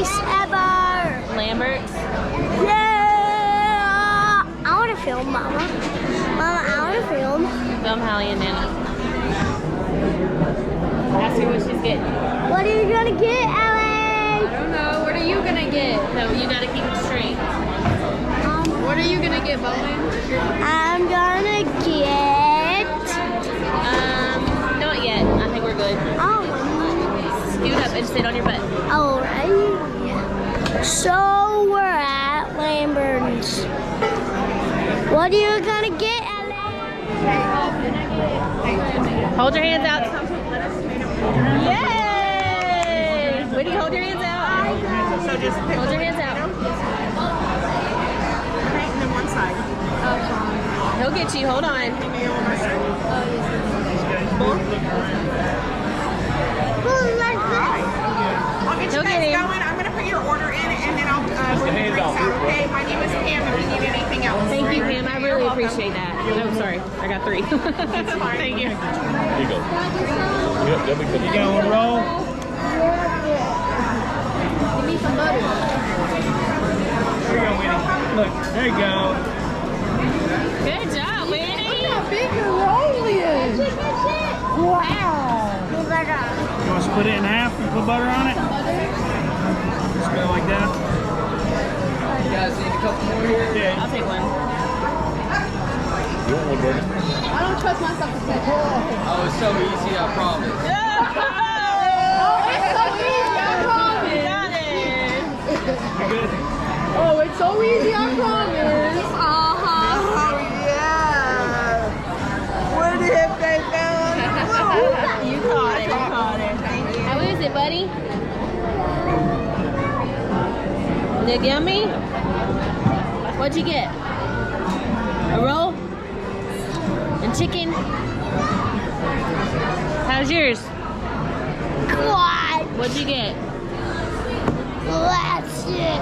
place ever. Lambert's. Yeah. I want to film, Mama. Mama, I want to film. Film Hallie and Nana. Ask her what she's getting. What are you gonna get, Ellie? I don't know. What are you gonna get? No, you gotta keep it straight. What are you gonna get, Bowen? I'm gonna get. Not yet. I think we're good. Oh. Scoot up and sit on your butt. Alright. So we're at Lambert's. What are you gonna get, Ellie? Hold your hands out. Yay! Whitney, hold your hands out. So just pick Hold your hands out. and then one side. He'll get you. Hold on. Who like this? I'll get you He'll guys get him. going. I'm going to put your order in and then I'll bring the drinks out, okay? My name is Pam if you need anything else. Thank you, Pam. I really appreciate that. Oh, sorry. I got 3. Thank you. There you go. Yep, that'll be good. You gonna roll? Give me some butter. There you go, Winnie. Look, there you go. Good job, Whitney. Look how big your roll is. Wow. You want to split it in half and put butter on it? Split it like that? You guys need a couple more here? Yeah. I'll take one. You want one, Bernie? I don't trust myself to catch it. Oh, it's so easy, I promise. Oh, it's so easy, I promise. Got it. You good? Oh, it's so easy, I promise. Oh, yeah. What if they found You caught it. You caught it. How is it, buddy? Is it yummy? What'd you get? A roll? And chicken? How's yours? God, What'd you get? that's it.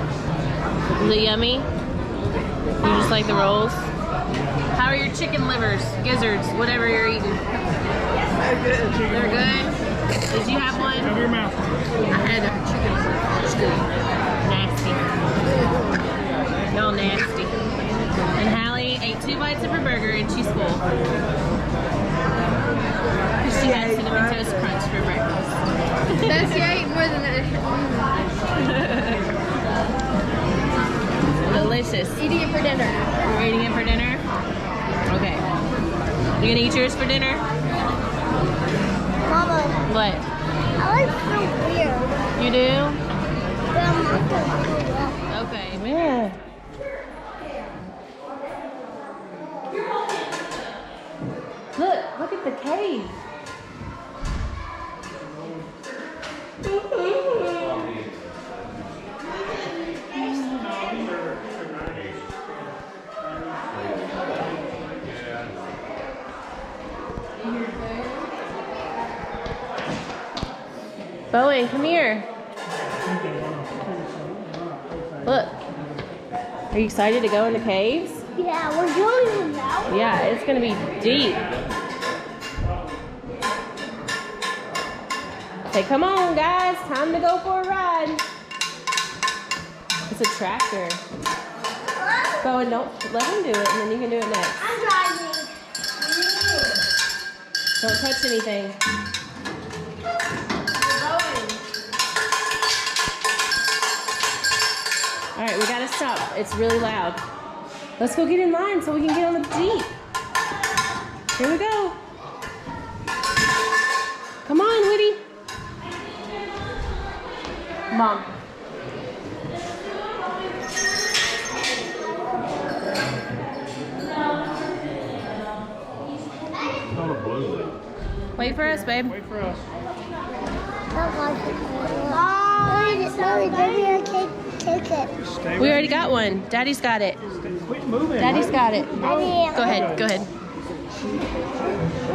Is it yummy? You just like the rolls? How are your chicken livers, gizzards, whatever you're eating? They're good? Did you have one? Cover your mouth. I had a chicken liver. It's good. Nasty. Y'all nasty. And Hallie ate 2 bites of her burger and she's full. She had Cinnamon Toast Crunch for breakfast. Bessie, I ate more than Delicious. eating it for dinner. You're eating it for dinner? Okay. You gonna eat yours for dinner? Mama, What? I like so weird. You do? But I'm not gonna do that. Okay. Yeah. Look at the cave. Bowen, come here. Look. Are you excited to go in the caves? Yeah, we're doing it now. Yeah, it's gonna be deep. Say, come on, guys, time to go for a ride. It's a tractor. Bowen, don't let him do it, and then you can do it next. I'm driving. Don't touch anything. All right, we gotta stop. It's really loud. Let's go get in line so we can get on the Jeep. Here we go. Come on, Woody. Mom. Wait for us, babe. Wait for us. Mommy, give me a cake. Stay We with already got one. Daddy's got it. Quit moving. Daddy's got it. Go Go ahead. Go ahead.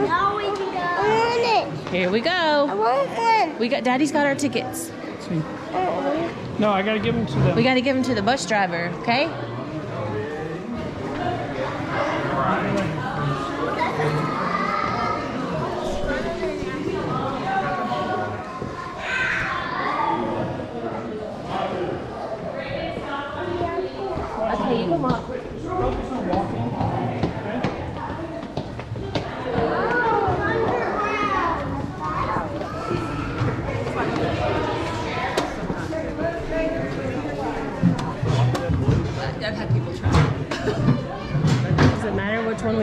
Now we can go. I want it. Here we I go. want one. We got. Daddy's got our tickets. See. No, I gotta give them to them. We got to give them to the bus driver. Okay.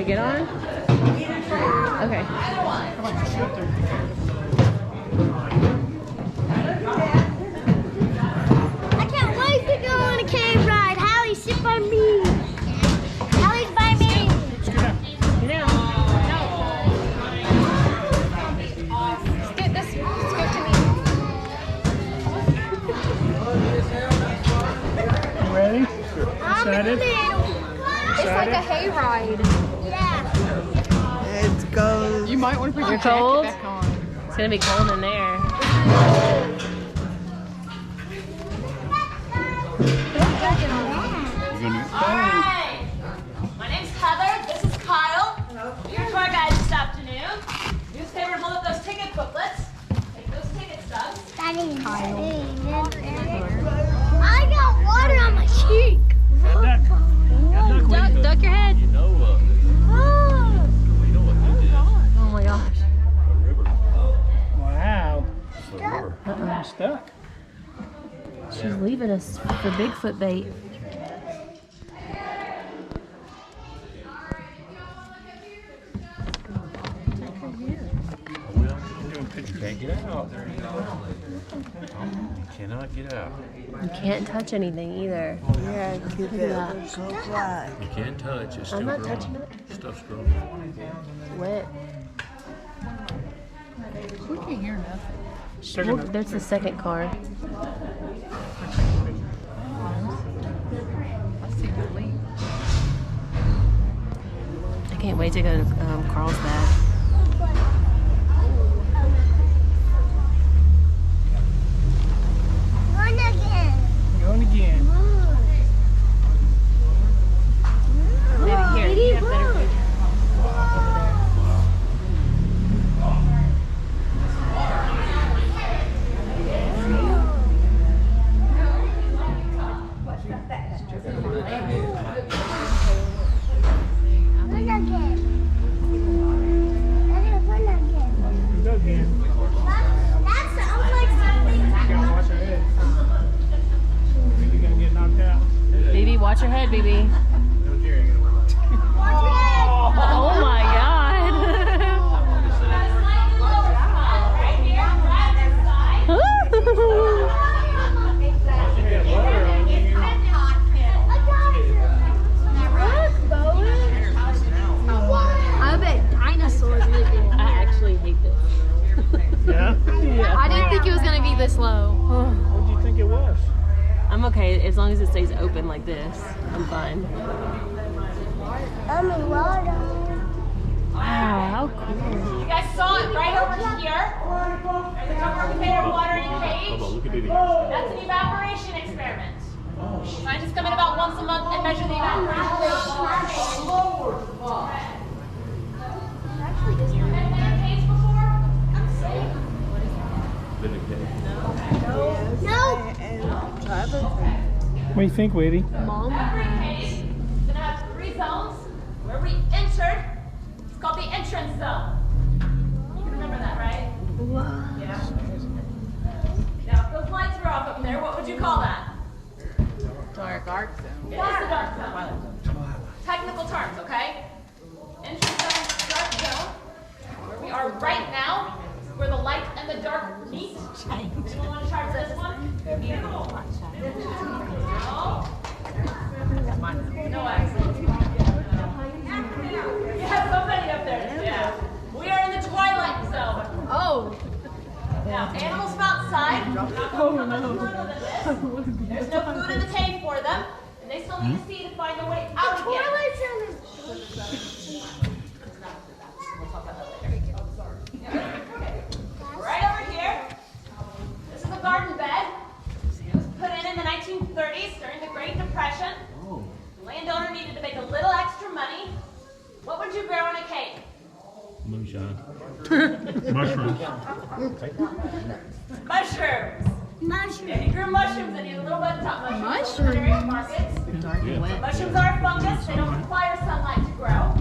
to get on? Okay. I can't wait to go on a cave ride. Hallie, sit by me. Hallie's by me. Get down. Scoot this. Scoot to me. You ready? I'm in the Excited? middle. It's like a hayride. Yeah. Let's go. You might want to put You're your jacket cold? back on. It's gonna be cold in there. Alright, my name's Heather, this is Kyle. Your tour guide this afternoon. Do us a favor and hold up those ticket booklets. Take those ticket stubs. I got water on my cheek. Duck your head. You know what they did? Oh my gosh. Wow. The river. I'm stuck. She's leaving us for Bigfoot bait. You can't get out. You cannot get out. You can't touch anything either. Yeah, Look at that. You can touch. It's still I'm not growing. touching it. Stuff's growing. It's wet. We can't hear nothing. Well, there's the second car. I see the leaf. I can't wait to go to Carlsbad. Run again. Going again. Maybe here. You have better picture. Run again. Run again. Go again. That sounds like something. You gotta watch your head. You're gonna get knocked out. BB, watch your head, BB. Watch it. Oh my god. Right here, right this side. I bet dinosaurs live in I actually hate this. Yeah? I didn't think it was going to be this low. What do you think it was? I'm okay as long as it stays open like this. I'm fine. I'm in water. Wow, how cool. You guys saw it right over here. There's a cover container of water in a Hold cage. on, look at it. That's an evaporation experiment. Scientists come in about once a month and measure the evaporation rate of water. Have you been in a cage before? No. What do you think, Weedy? Every cage is going to have 3 zones. Where we entered, it's called the entrance zone. You remember that, right? Yeah. Now, if those lights were off up there, what would you call that? Dark zone. It is the dark zone. Technical terms, okay? Entrance zone, dark zone. Where we are right now, where the light and the dark meet. Anyone want to charge this one? No. No accent. Yeah, somebody up there. Yeah. We are in the twilight zone. Oh. Now, animals from outside. Oh no. There's no food in the tank for them, and they still need to see to find their way out again. We'll talk about that later. Right over here. This is a garden bed. It was put in the 1930s during the Great Depression. The landowner needed to make a little extra money. What would you grow in a cave? Moonshine. Mushrooms. Mushrooms. Mushroom. Yeah, he grew mushrooms and he had a little bit of top mushrooms. Mushrooms? Various markets. Yeah. Mushrooms are a fungus. They don't require sunlight to grow.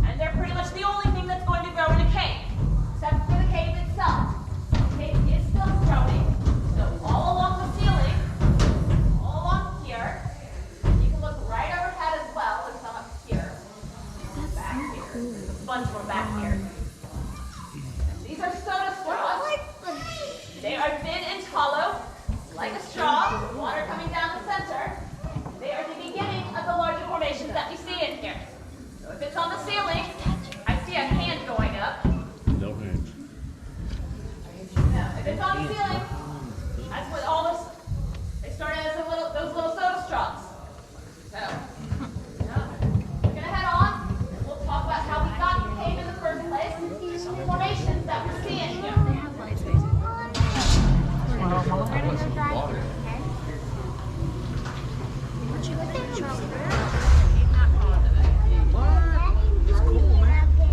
And they're pretty much the only thing that's going to grow in a cave. Except for the cave itself. The cave is still growing. So all along the ceiling, all along here, you can look right overhead as well and come up here. Back here. sponge from back here. These are soda straws. They are thin and hollow, like a straw, with water coming down the center. They are the beginning of the larger formations that we see in here. So if it's on the ceiling, I see a hand going up. No hands. Now, if it's on the ceiling, that's what all this, they started as those little soda straws. So, we're gonna head on, and we'll talk about how we got the cave in the first place, and some formations that we're seeing here.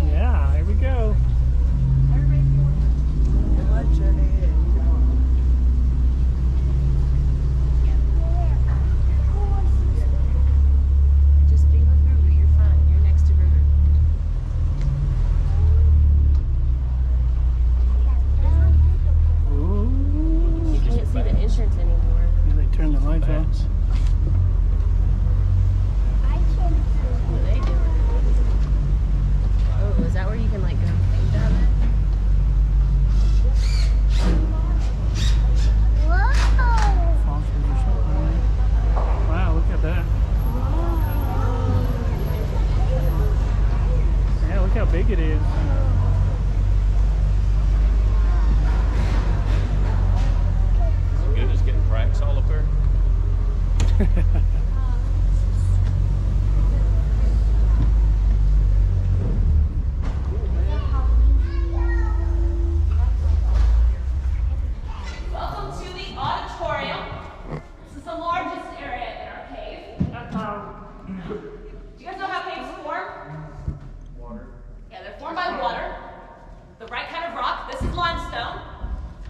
Yeah, here we go. Just be with River. You're fine. You're next to River. Ooh. You can't see the entrance anymore. They turn the lights off. What are they doing? Oh, is that where you can like go paint down there? Fossils or something. Wow, look at that. Yeah, look how big it is. Is it good as getting cracks all up there? Welcome to the auditorium. This is the largest area in our cave. Do you guys know how caves form? Water. Yeah, they're formed by water. The right kind of rock. This is limestone.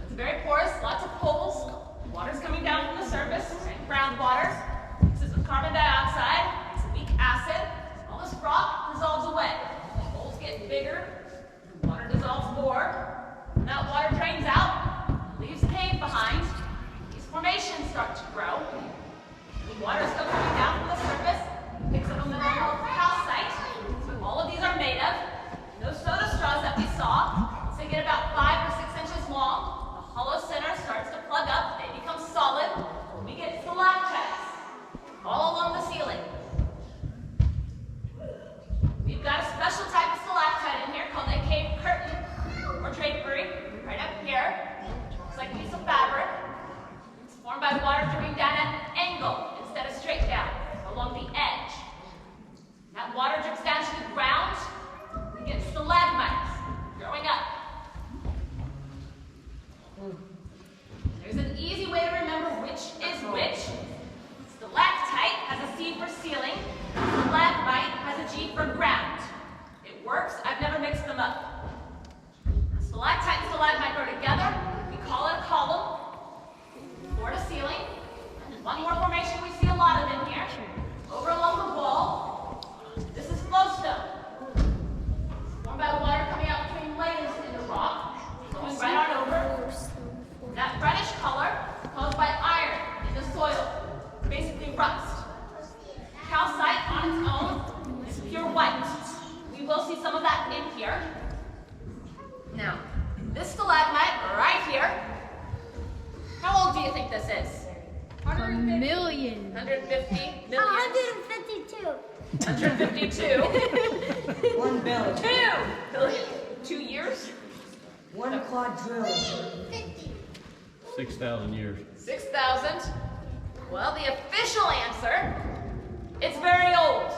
It's very porous, lots of holes. Water's coming down from the surface, groundwater. This is carbon dioxide. It's a weak acid. All this rock dissolves away. The holes get bigger. Water dissolves more. When that water drains out, leaves the cave behind. These formations start to grow. The water is still coming down from the surface, picks up a mineral called calcite. So all of these are made of. Those soda straws that we saw, once they get about 5 or 6 inches long, the hollow center starts to plug up, they become solid. We get stalactites all along the ceiling. We've got a special type of stalactite in here called a cave curtain or drapery, right up here. Looks like a piece of fabric. It's formed by water dripping down at an angle instead of straight down along the edge. That water drips down to the ground. We get stalagmites growing up. There's an easy way to remember which is which. Stalactite has a C for ceiling. Stalagmite has a G for ground. It works. I've never mixed them up. Stalactite and stalagmite go together. We call it a column. Floor to ceiling. And one more formation we see a lot of in here. Over along the wall. This is flowstone. It's formed by water coming out between layers in the rock, flowing right on over. That reddish color is caused by iron in the soil, basically rust. Calcite on its own is pure white. We will see some of that in here. Now, this stalagmite right here, how old do you think this is? 150 million. 150 million. 152. 152. 1 billion. 2 billion. 2 years? 1 quadrillion. 6,000 years. 6,000. Well, the official answer, it's very old.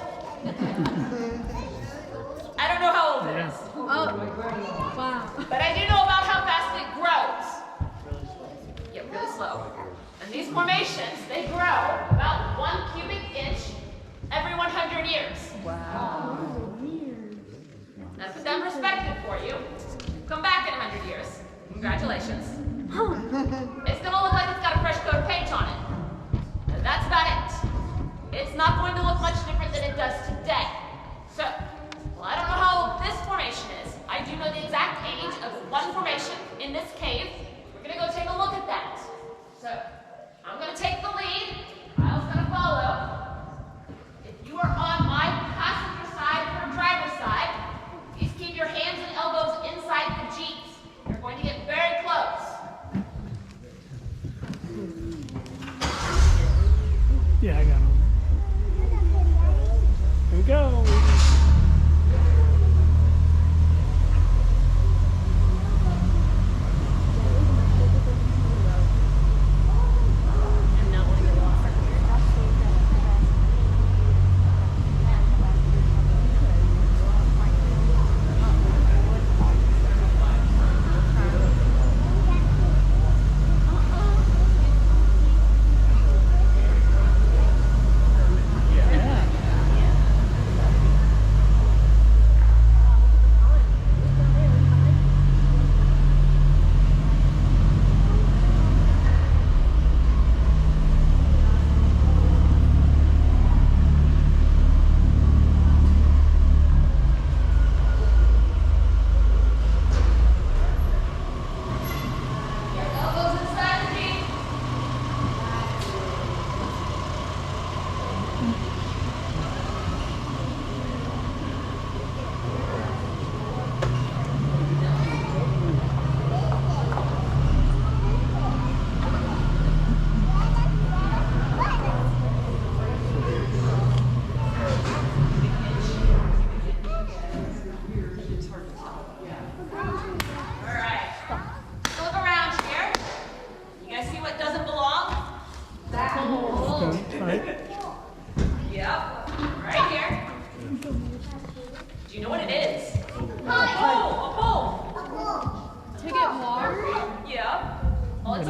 I don't know how old it is. Oh, wow. But I do know about how fast it grows. Yeah, really slow. And these formations, they grow about 1 cubic inch every 100 years. Wow. Now, to put that in perspective for you, come back in 100 years. Congratulations. It's going to look like it's got a fresh coat of paint on it. And that's about it. It's not going to look much different than it does today. So, well, I don't know how old this formation is. I do know the exact age of one formation in this cave. We're going to go take a look at that. So, I'm going to take the lead. Kyle's going to follow. If you are on my passenger side or driver's side, please keep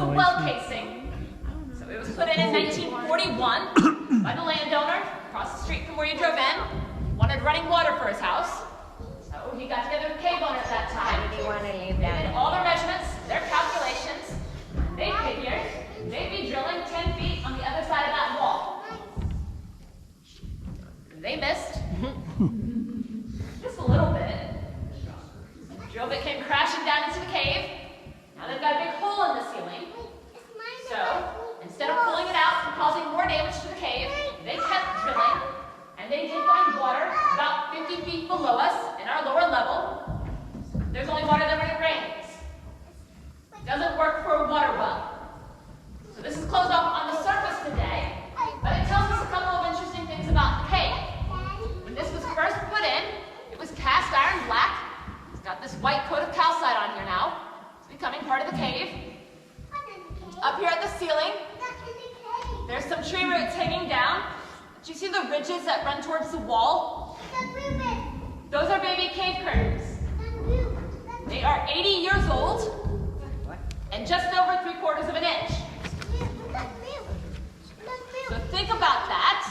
a well casing. So it was put in 1941 by the landowner across the street from where you drove in. Wanted running water for his house. So he got together with the cave owner at that time. They did all their measurements, their calculations. They figured they'd be drilling 10 feet on the other side of that wall. They missed. Just a little bit. The drill bit came crashing down into the cave. Now they've got a big hole in the ceiling. So, instead of pulling it out and causing more damage to the cave, they kept drilling, and they did find water about 50 feet below us in our lower level. There's only water there when it rains. It doesn't work for a water well. So this is closed off on the surface today, but it tells us a couple of interesting things about the cave. When this was first put in, it was cast iron black. It's got this white coat of calcite on here now. It's becoming part of the cave. Up here at the ceiling, there's some tree roots hanging down. Do you see the ridges that run towards the wall? Those are baby cave curtains. They are 80 years old and just over 3/4 of an inch. So think about that.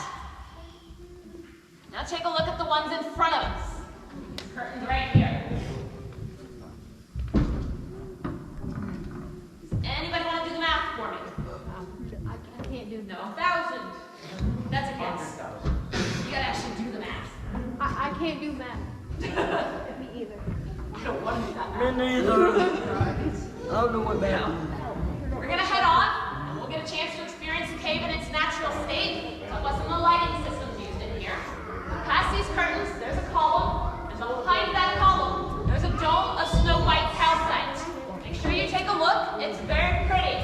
Now take a look at the ones in front of us. These curtains right here. Does anybody want to do the math for me? I can't do No, 1,000. That's a guess. You gotta actually do the math. I can't do math. Me either. I don't want to do that math. Me neither. I don't know what that is. We're gonna head on, and we'll get a chance to experience the cave in its natural state. Talk about some of the lighting systems used in here. Past these curtains, there's a column, and behind that column, there's a dome of snow white calcite. Make sure you take a look. It's very pretty.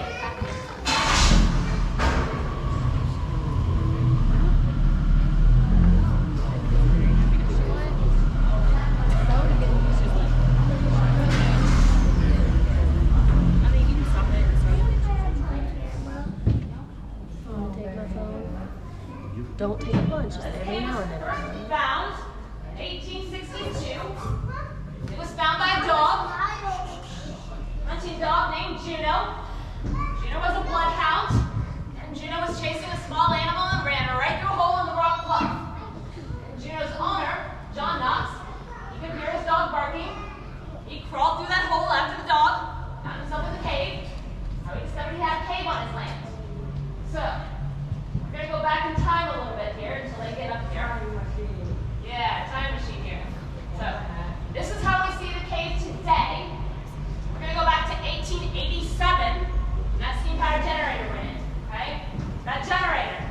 Don't take a bunch, just every now and then. Found in 1862. It was found by a dog, hunting dog named Juno. Juno was a bloodhound, and Juno was chasing a small animal and ran right through a hole in the rock bluff. And Juno's owner, John Knox, he could hear his dog barking. He crawled through that hole after the dog, found himself in the cave. So he discovered he had a cave on his land. So, we're gonna go back in time a little bit here until they get up here. Yeah, time machine here. So, this is how we see the cave today. We're gonna go back to 1887, and that steam powered generator went in, okay? That generator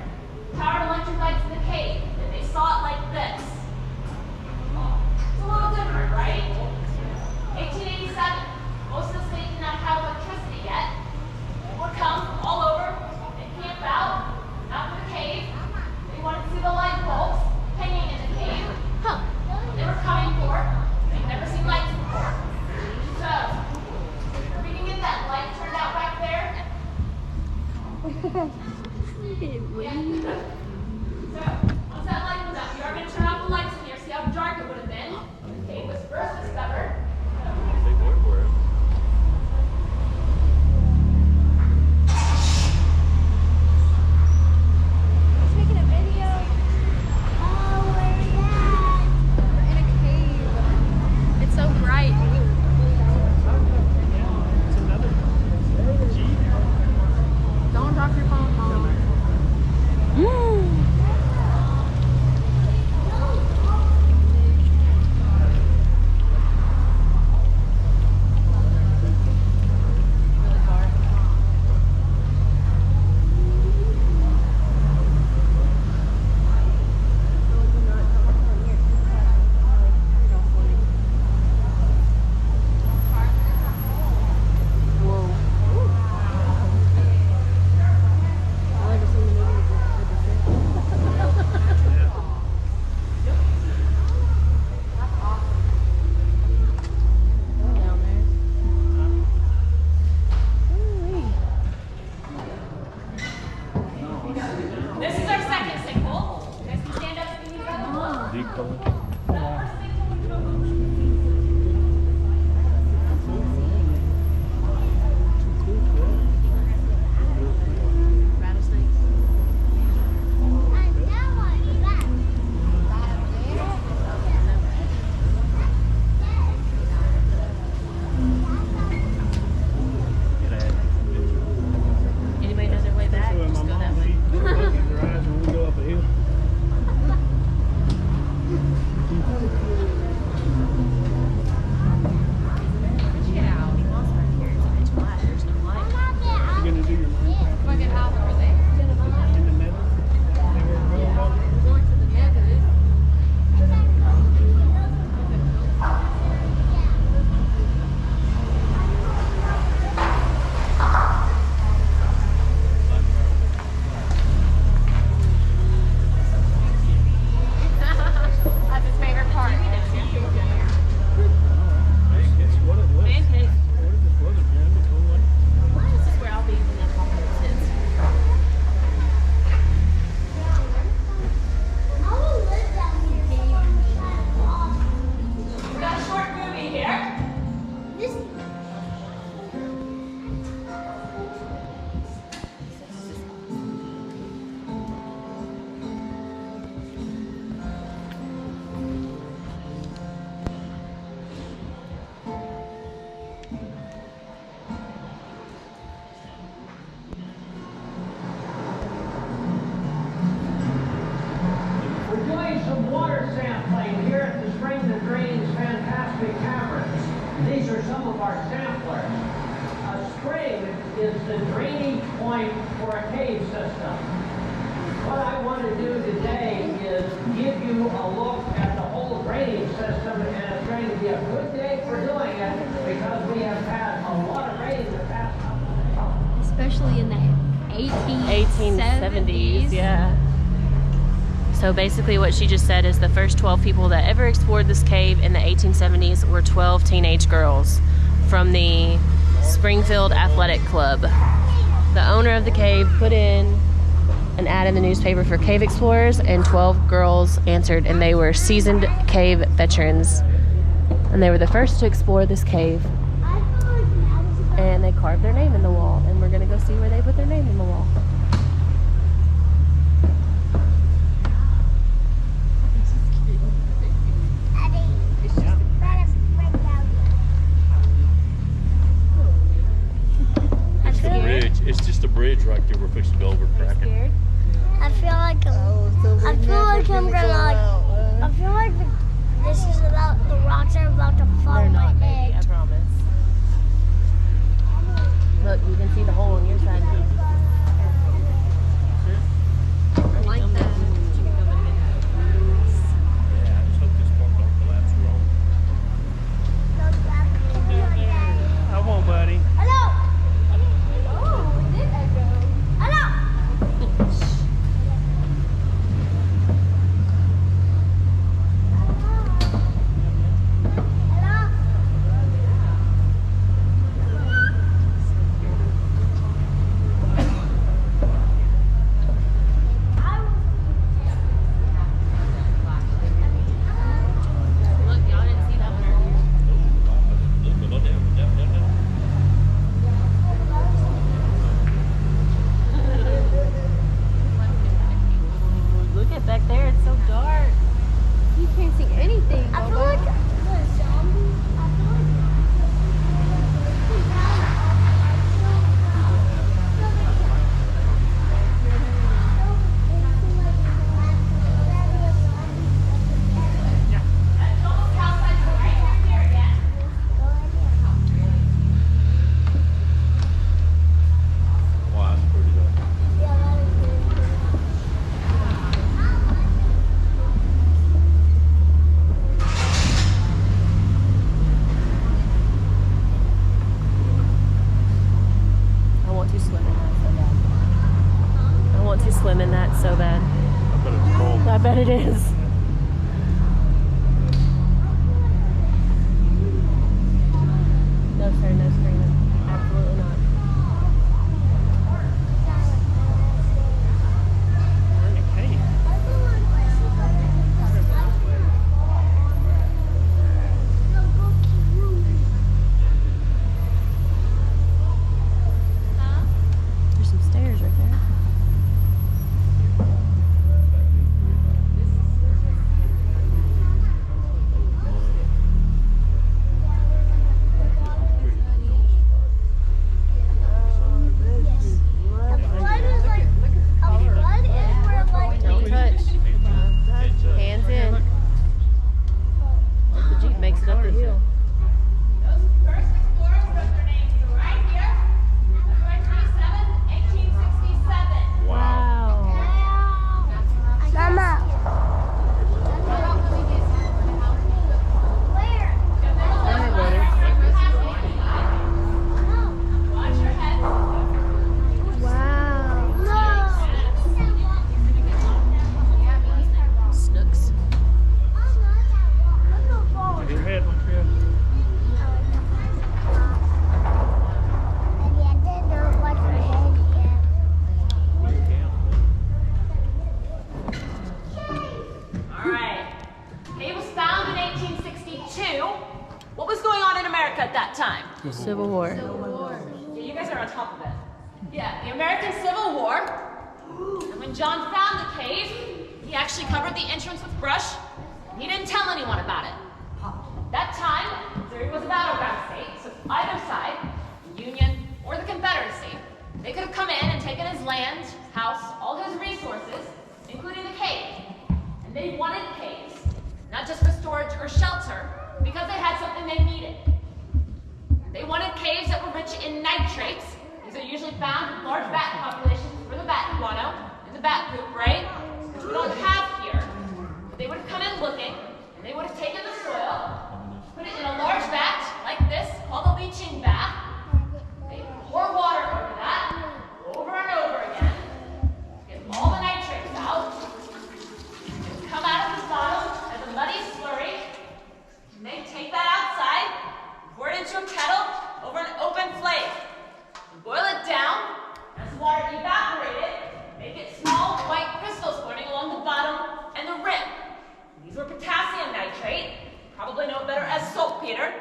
These are some of our samplers. A spring is the drainage point for a cave system. What I want to do today is give you a look at the whole drainage system, and it's going to be a good day for doing it because we have had a lot of rain the past couple of days. Especially in the 1870s, yeah. So basically what she just said is the first 12 people that ever explored this cave in the 1870s were 12 teenage girls from the Springfield Athletic Club. The owner of the cave put in an ad in the newspaper for cave explorers, and 12 girls answered, and they were seasoned cave veterans. And they were the first to explore this cave. And they carved their name in the wall, and we're gonna go see where they put their name in the wall. It's just a bridge right there. We're fixing to go over cracking. I feel like this is about the rocks are about to fall They're on not, my baby, I head. promise. Look, you can see the hole on your side. I like that. Yeah, I just hope this part don't collapse wrong. I won't, buddy. Hello. Oh, it did echo. Hello. Look, y'all didn't see that one earlier. Look, down. Look at back there, it's so dark. You can't see anything. I feel like the zombie. I feel like. Wow, that's pretty good. I want to swim in that so bad. I want to swim in that so bad. I bet it's cold. I bet it is. No, sir, no screaming. Absolutely not. We're in a cave. There's some stairs right there. Don't touch. Hands in. If the Jeep makes it up the hill. Those first explorers wrote their names right here. February 27th, 1867. Wow. Mama. Watch your head. Snooks. Watch your head, watch your head. All right. Cave was found in 1862. What was going on in America at that time? Civil War. Yeah, you guys are on top of it. Yeah, the American Civil War. And when John found the cave, he actually covered the entrance with brush. And he didn't tell anyone about it. That time, Missouri was a battleground state, so either side, the Union or the Confederacy, they could have come in and taken his land, his house, all his resources, including the cave. And they wanted caves, not just for storage or shelter, because they had something they needed. large bat populations for the bat guano and the bat poop, right? Which we don't have here. But they would have come in looking, and they would have taken the soil, put it in a large vat like this, called a leaching bath. They pour water over that, over and over again, get all the nitrates out. It would come out of the bottom as a muddy slurry. And they take that outside, pour it into a kettle over an open flame. Boil it down. As the water evaporated, make it small white crystals floating along the bottom and the rim. These were potassium nitrate. Probably know it better as saltpeter.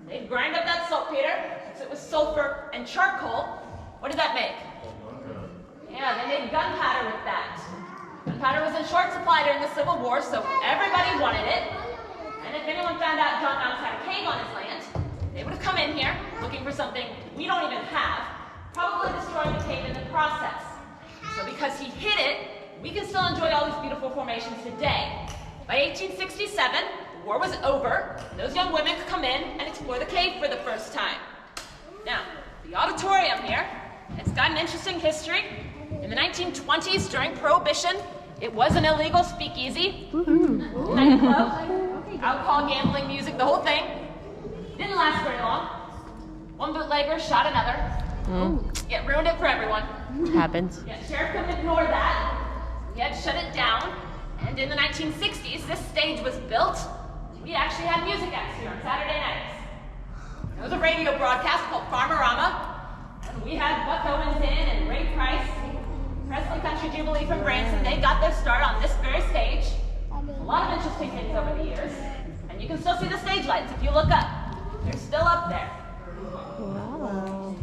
They'd grind up that saltpeter, mix it with sulfur and charcoal. What did that make? Yeah, they made gunpowder with that. Gunpowder was in short supply during the Civil War, so everybody wanted it. And if anyone found out John Mounts had a cave on his land, they would have come in here looking for something we don't even have, probably destroying the cave in the process. So because he hid it, we can still enjoy all these beautiful formations today. By 1867, the war was over, and those young women could come in and explore the cave for the first time. Now, the Auditorium here, it's got an interesting history. In the 1920s, during Prohibition, it was an illegal speakeasy, nightclub, alcohol, gambling, music, the whole thing. Didn't last very long. One bootlegger shot another. It ruined it for everyone. Happens. Yeah, sheriff couldn't ignore that. He had to shut it down. And in the 1960s, this stage was built. We actually had music acts here on Saturday nights. There was a radio broadcast called Farmerama. And we had Buck Owens in and Ray Price, Presley Country Jubilee from Branson. They got their start on this very stage. A lot of interesting things over the years. And you can still see the stage lights if you look up. They're still up there. Wow.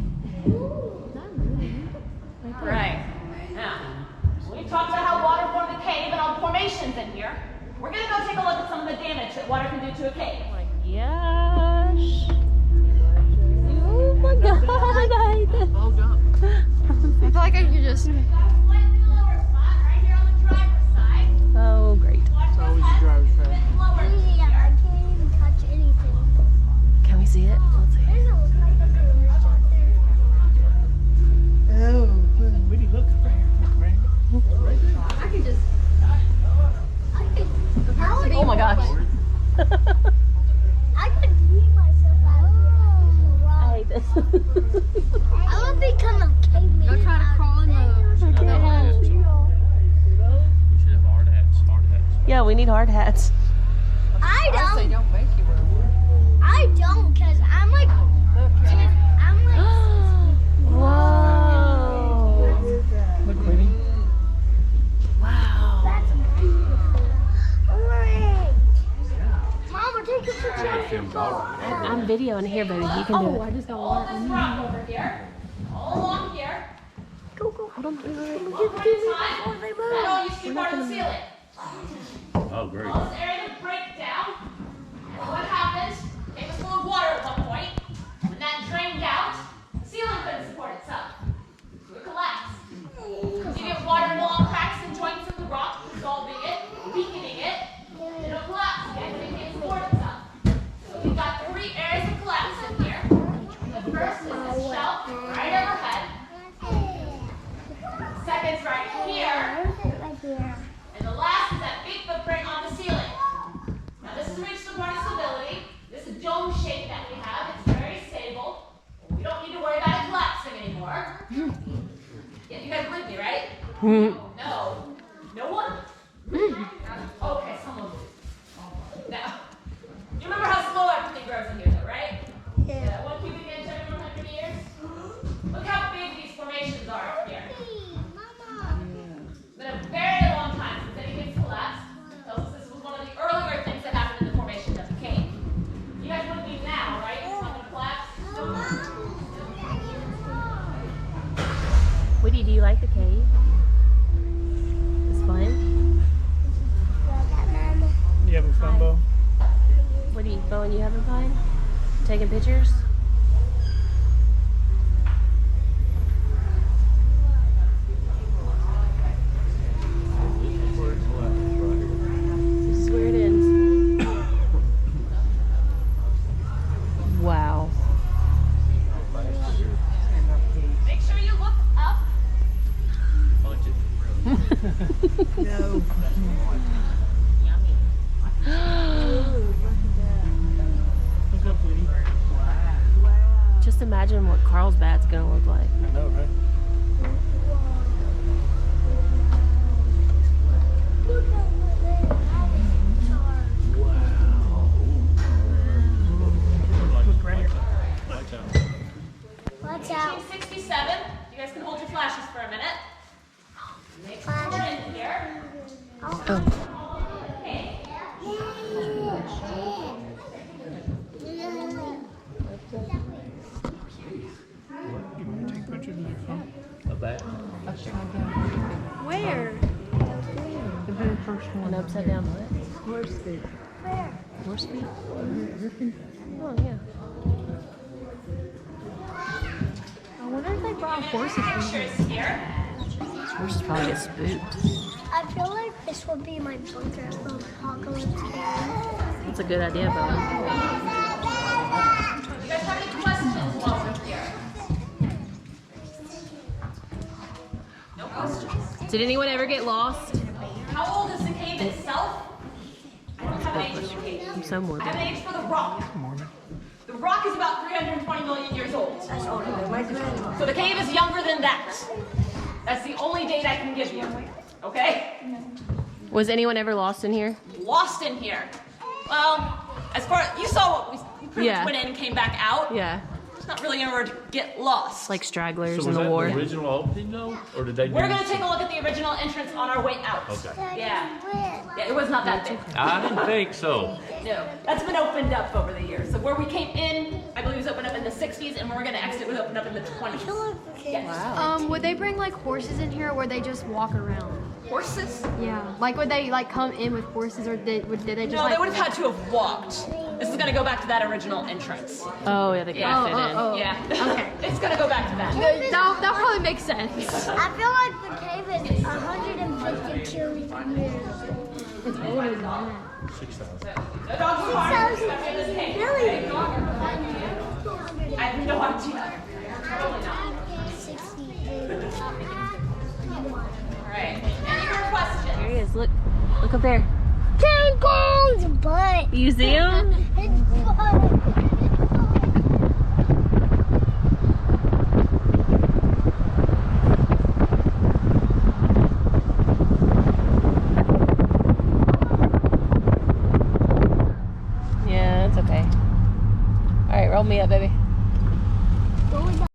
Right. Now, we talked about how water formed the cave and all the formations in here. We're going to go take a look at some of the damage that water can do to a cave. Oh my gosh. Oh my god. Hold up. I feel like I could just. Slightly lower spot right here on the driver's side. Oh, great. It's always the driver's side. Bit lower Yeah, I here. can't even touch anything. Can we see it? Let's see. There's a look like a bridge out there. Oh, where do you look? Right here. I could just. Oh my gosh. I could eat myself out of here. I hate this. I would become a caveman. Go try to crawl in the. We should have hard hats. Hard hats. Yeah, we need hard hats. I I say don't. don't make you wear one. I don't, cause I'm like. I'm like. Whoa. Look, Queenie. Wow. That's beautiful. Alright. Mama, take a picture. I'm videoing here, baby. You can do Oh, I it. just got All water. this rock over here, all along here. Go, go. Hold on. One point in time, that all used to be part of the ceiling. Oh, great. All this area would break down. And what happened? It was full of water at one point. When that drained out, the ceiling couldn't support itself. So it collapsed. You get water in the long cracks and joints in the rock, dissolving it, weakening it, and it'll collapse again when it can't support itself. So we've got 3 areas of collapse in here. The first is this shelf right overhead. Second's right here. And the last is that big footprint on the ceiling. Now this has reached the point of stability. This dome shape that we have, it's very stable. We don't need to worry about it collapsing anymore. Yeah, you guys believe me, right? No. No one? Okay, someone. Now, you remember how slow everything grows in here though, right? Yeah. 1 cubic inch every 100 years? Look how big these formations are up here. It's been a very long time since anything's collapsed. It tells us this was one of the earlier things that happened in the formation of the cave. You guys would be now, right? It's not gonna collapse. Woody, do you like the cave? It's fun? You having fun, Bo? Woody, Bowen, you having fun? Taking pictures? This is where it ends. Wow. Make sure you look up just imagine what Carlsbad's gonna look like. I know, right? Look at what they Watch out. 1867. You guys can hold your flashes for a minute. Make sure we're in here. Okay. Take pictures of your phone. A bat. Where? The very first one. An upside down what? Horse feet. Horse feet? Griffin. Oh, yeah. I wonder if they brought horses from here. Pictures here. Horses probably get spooked. I feel like this would be my bunker for apocalypse game. That's a good idea, Bo. You guys have any questions while we're here? No questions? Did anyone ever get lost? How old is the cave itself? I don't have an age for the cave. I'm so I morbid. have an age for the rock. The rock is about 320 million years old. That's older than my grandma. So the cave is younger than that. That's the only date I can give you. Okay? Was anyone ever lost in here? Lost in here. Well, as far as you saw what we pretty Yeah. much went in and came back out. Yeah. It's not really anywhere to get lost. Like stragglers So in was the that war. the original opening though? Or did they do We're gonna take a look at the original entrance on our way out. Okay. Yeah. Yeah, it was not that big. I didn't think so. No, that's been opened up over the years. So where we came in, I believe, was opened up in the 60s, and where we're gonna exit was opened up in the 20s. Yes. Would they bring like horses in here, or would they just walk around? Horses? Yeah. Like, would they like come in with horses, or did they just No, like? they would have had to have walked. This is gonna go back to that original entrance. Oh, yeah, they Yeah. can't fit in. Yeah. Okay. It's gonna go back to that. That probably makes sense. I feel like the cave is 152 years old. It's older than that. 6,000. The dogs are hard. Especially this cave. Really? I have no idea. Probably not. 68. Alright. Any more questions? There he is. Look. Look up there. King Kong's butt. You see him? His butt. Yeah, that's okay. All right, roll me up, baby.